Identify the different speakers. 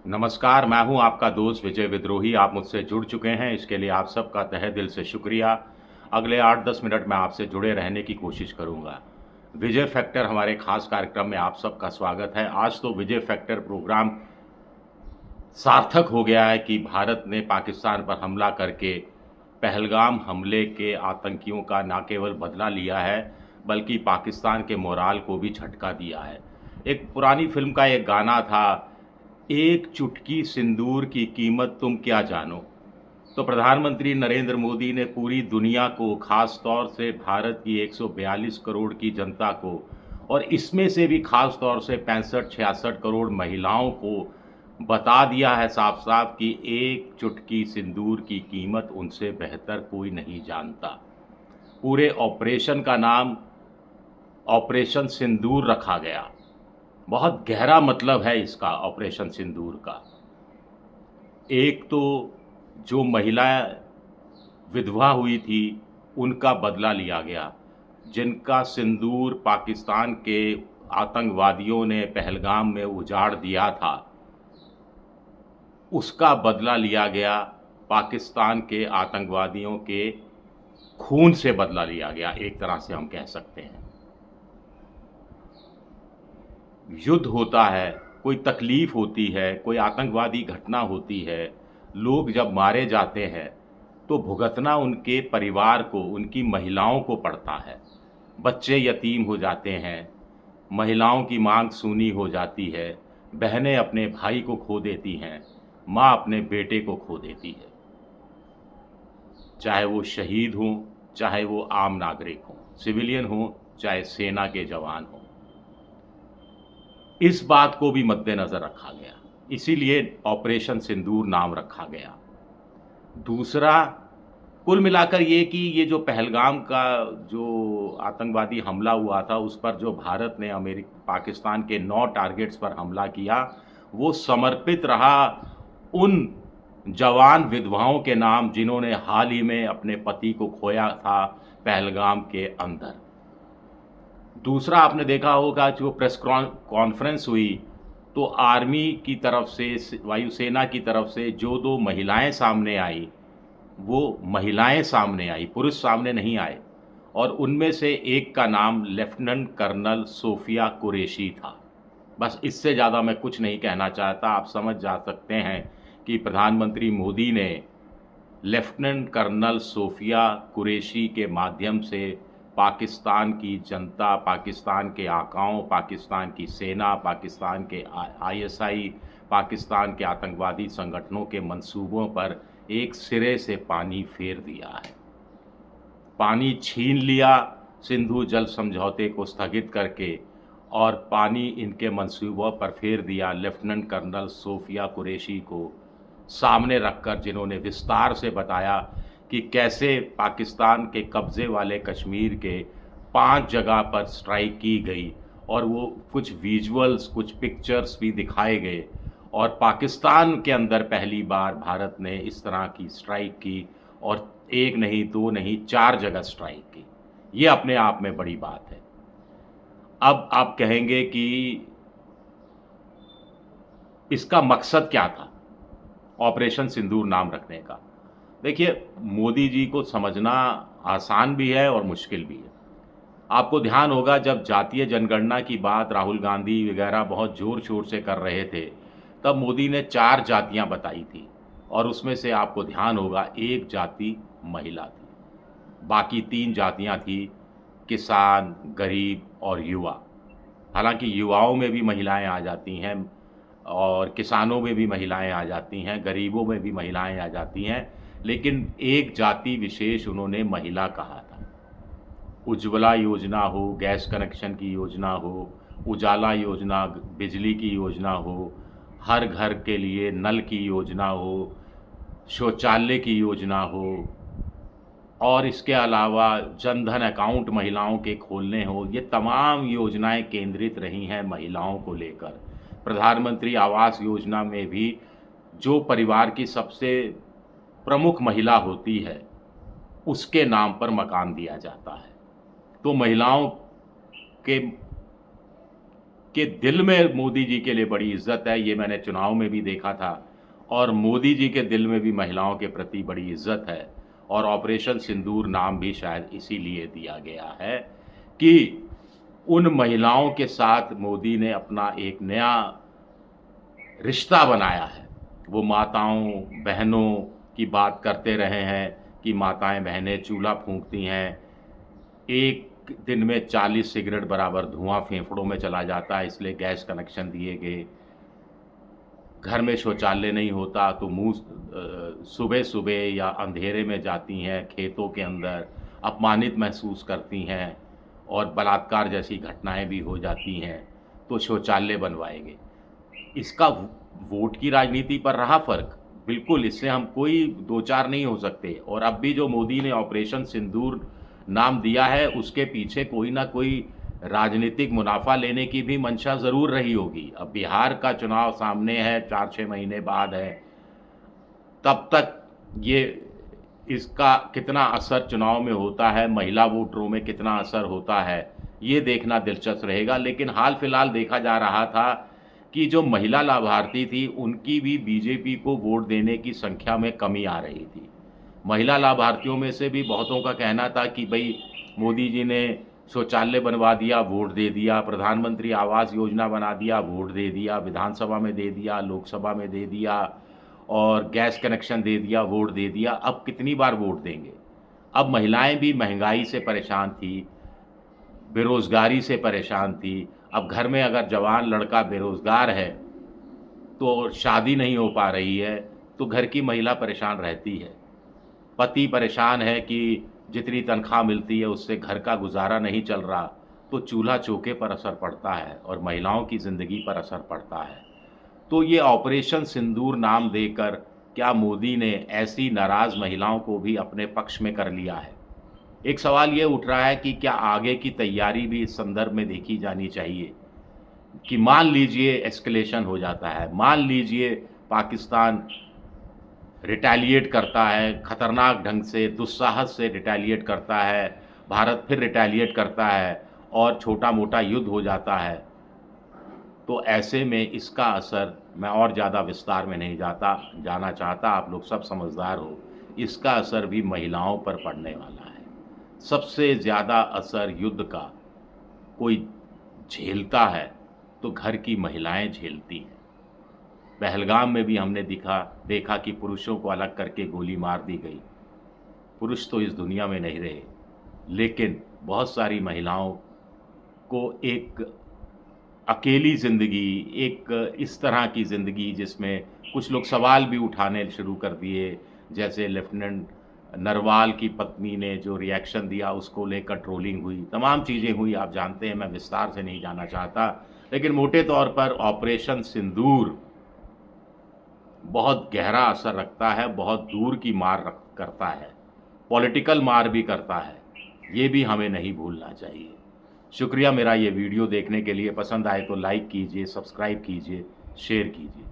Speaker 1: नमस्कार, मैं हूं आपका दोस्त विजय विद्रोही। आप मुझसे जुड़ चुके हैं, इसके लिए आप सबका तहे दिल से शुक्रिया। अगले 8-10 मिनट में आपसे जुड़े रहने की कोशिश करूंगा। विजय फैक्टर हमारे खास कार्यक्रम में आप सबका स्वागत है। आज तो विजय फैक्टर प्रोग्राम सार्थक हो गया है कि भारत ने पाकिस्तान पर हमला करके पहलगाम हमले के आतंकियों का न केवल बदला लिया है, बल्कि पाकिस्तान के मोराल को भी झटका दिया है। एक पुरानी फिल्म का एक गाना था, एक चुटकी सिंदूर की कीमत तुम क्या जानो। तो प्रधानमंत्री नरेंद्र मोदी ने पूरी दुनिया को, खास तौर से भारत की 142 करोड़ की जनता को, और इसमें से भी खास तौर से 65-66 करोड़ महिलाओं को बता दिया है साफ साफ कि एक चुटकी सिंदूर की कीमत उनसे बेहतर कोई नहीं जानता। पूरे ऑपरेशन का नाम ऑपरेशन सिंदूर रखा गया। बहुत गहरा मतलब है इसका ऑपरेशन सिंदूर का। एक तो जो महिला विधवा हुई थी उनका बदला लिया गया, जिनका सिंदूर पाकिस्तान के आतंकवादियों ने पहलगाम में उजाड़ दिया था, उसका बदला लिया गया। पाकिस्तान के आतंकवादियों के खून से बदला लिया गया, एक तरह से हम कह सकते हैं। युद्ध होता है, कोई तकलीफ़ होती है, कोई आतंकवादी घटना होती है, लोग जब मारे जाते हैं तो भुगतना उनके परिवार को, उनकी महिलाओं को पड़ता है। बच्चे यतीम हो जाते हैं, महिलाओं की मांग सूनी हो जाती है, बहनें अपने भाई को खो देती हैं, माँ अपने बेटे को खो देती है। चाहे वो शहीद हों, चाहे वो आम नागरिक हों, सिविलियन हों, चाहे सेना के जवान हों। इस बात को भी मद्देनज़र रखा गया, इसीलिए ऑपरेशन सिंदूर नाम रखा गया। दूसरा, कुल मिलाकर ये कि ये जो पहलगाम का जो आतंकवादी हमला हुआ था, उस पर जो भारत ने पाकिस्तान के 9 टारगेट्स पर हमला किया, वो समर्पित रहा उन जवान विधवाओं के नाम जिन्होंने हाल ही में अपने पति को खोया था पहलगाम के अंदर। दूसरा, आपने देखा होगा जो प्रेस कॉन्फ्रेंस हुई, तो आर्मी की तरफ से, वायुसेना की तरफ से जो 2 महिलाएं सामने आई, वो महिलाएं सामने आई, पुरुष सामने नहीं आए। और उनमें से एक का नाम लेफ्टिनेंट कर्नल सोफिया कुरैशी था। बस इससे ज़्यादा मैं कुछ नहीं कहना चाहता। आप समझ जा सकते हैं कि प्रधानमंत्री मोदी ने लेफ्टिनेंट कर्नल सोफिया कुरैशी के माध्यम से पाकिस्तान की जनता, पाकिस्तान के आकाओं, पाकिस्तान की सेना, पाकिस्तान के आईएसआई, पाकिस्तान के आतंकवादी संगठनों के मंसूबों पर एक सिरे से पानी फेर दिया है। पानी छीन लिया सिंधु जल समझौते को स्थगित करके, और पानी इनके मंसूबों पर फेर दिया लेफ्टिनेंट कर्नल सोफिया कुरैशी को सामने रखकर, जिन्होंने विस्तार से बताया कि कैसे पाकिस्तान के कब्ज़े वाले कश्मीर के 5 जगह पर स्ट्राइक की गई, और वो कुछ विजुअल्स, कुछ पिक्चर्स भी दिखाए गए। और पाकिस्तान के अंदर पहली बार भारत ने इस तरह की स्ट्राइक की, और 1 नहीं, 2 नहीं, 4 जगह स्ट्राइक की। ये अपने आप में बड़ी बात है। अब आप कहेंगे कि इसका मकसद क्या था ऑपरेशन सिंदूर नाम रखने का? देखिए, मोदी जी को समझना आसान भी है और मुश्किल भी है। आपको ध्यान होगा जब जातीय जनगणना की बात राहुल गांधी वगैरह बहुत ज़ोर-शोर से कर रहे थे, तब मोदी ने 4 जातियां बताई थी, और उसमें से आपको ध्यान होगा एक जाति महिला थी। बाकी 3 जातियां थी, किसान, गरीब और युवा। हालांकि युवाओं में भी महिलाएं आ जाती हैं, और किसानों में भी महिलाएं आ जाती हैं, गरीबों में भी महिलाएं आ जाती हैं, लेकिन एक जाति विशेष उन्होंने महिला कहा था। उज्ज्वला योजना हो, गैस कनेक्शन की योजना हो, उजाला योजना, बिजली की योजना हो, हर घर के लिए नल की योजना हो, शौचालय की योजना हो, और इसके अलावा जनधन अकाउंट महिलाओं के खोलने हो, ये तमाम योजनाएं केंद्रित रही हैं महिलाओं को लेकर। प्रधानमंत्री आवास योजना में भी जो परिवार की सबसे प्रमुख महिला होती है, उसके नाम पर मकान दिया जाता है। तो महिलाओं के के दिल में मोदी जी के लिए बड़ी इज़्ज़त है, ये मैंने चुनाव में भी देखा था और मोदी जी के दिल में भी महिलाओं के प्रति बड़ी इज़्ज़त है और ऑपरेशन सिंदूर नाम भी शायद इसीलिए दिया गया है कि उन महिलाओं के साथ मोदी ने अपना एक नया रिश्ता बनाया है। वो माताओं, बहनों की बात करते रहे हैं कि माताएँ-बहनें चूल्हा फूँकती हैं, एक दिन में 40 सिगरेट बराबर धुआँ फेफड़ों में चला जाता है, इसलिए गैस कनेक्शन दिए गए। घर में शौचालय नहीं होता तो सुबह-सुबह या अंधेरे में जाती हैं खेतों के अंदर, अपमानित महसूस करती हैं और बलात्कार जैसी घटनाएँ भी हो जाती हैं, तो शौचालय बनवाएँगे। इसका वोट की राजनीति पर रहा फ़र्क। बिल्कुल, इससे हम कोई दो चार नहीं हो सकते और अब भी जो मोदी ने ऑपरेशन सिंदूर नाम दिया है, उसके पीछे कोई न कोई राजनीतिक मुनाफ़ा लेने की भी मंशा ज़रूर रही होगी। अब बिहार का चुनाव सामने है, 4-6 महीने बाद है, तब तक ये इसका कितना असर चुनाव में होता है, महिला वोटरों में कितना असर होता है, ये देखना दिलचस्प रहेगा। लेकिन हाल-फिलहाल देखा जा रहा था कि जो महिला लाभार्थी थी, उनकी भी बीजेपी को वोट देने की संख्या में कमी आ रही थी। महिला लाभार्थियों में से भी बहुतों का कहना था कि भई मोदी जी ने शौचालय बनवा दिया, वोट दे दिया, प्रधानमंत्री आवास योजना बना दिया, वोट दे दिया, विधानसभा में दे दिया, लोकसभा में दे दिया और गैस कनेक्शन दे दिया, वोट दे दिया, अब कितनी बार वोट देंगे? अब महिलाएँ भी महँगाई से परेशान थी, बेरोज़गारी से परेशान थी। अब घर में अगर जवान लड़का बेरोज़गार है, तो शादी नहीं हो पा रही है, तो घर की महिला परेशान रहती है। पति परेशान है कि जितनी तनख्वाह मिलती है उससे घर का गुज़ारा नहीं चल रहा, तो चूल्हा-चौके पर असर पड़ता है और महिलाओं की ज़िंदगी पर असर पड़ता है। तो ये ऑपरेशन सिंदूर नाम देकर क्या मोदी ने ऐसी नाराज़ महिलाओं को भी अपने पक्ष में कर लिया है? एक सवाल ये उठ रहा है कि क्या आगे की तैयारी भी इस संदर्भ में देखी जानी चाहिए कि मान लीजिए एस्केलेशन हो जाता है, मान लीजिए पाकिस्तान रिटेलिएट करता है, खतरनाक ढंग से, दुस्साहस से रिटेलिएट करता है, भारत फिर रिटेलिएट करता है और छोटा-मोटा युद्ध हो जाता है, तो ऐसे में इसका असर मैं और ज़्यादा विस्तार में नहीं जाना चाहता, आप लोग सब समझदार हो, इसका असर भी महिलाओं पर पड़ने वाला है। सबसे ज़्यादा असर युद्ध का कोई झेलता है, तो घर की महिलाएँ झेलती हैं। पहलगाम में भी हमने देखा कि पुरुषों को अलग करके गोली मार दी गई। पुरुष तो इस दुनिया में नहीं रहे, लेकिन बहुत सारी महिलाओं को एक अकेली ज़िंदगी, एक इस तरह की ज़िंदगी जिसमें कुछ लोग सवाल भी उठाने शुरू कर दिए, जैसे लेफ्टिनेंट नरवाल की पत्नी ने जो रिएक्शन दिया उसको लेकर ट्रोलिंग हुई, तमाम चीज़ें हुई, आप जानते हैं, मैं विस्तार से नहीं जाना चाहता। लेकिन मोटे तौर पर ऑपरेशन सिंदूर बहुत गहरा असर रखता है, बहुत दूर की मार करता है, पॉलिटिकल मार भी करता है, ये भी हमें नहीं भूलना चाहिए। शुक्रिया मेरा ये वीडियो देखने के लिए, पसंद आए तो लाइक कीजिए, सब्सक्राइब कीजिए, शेयर कीजिए।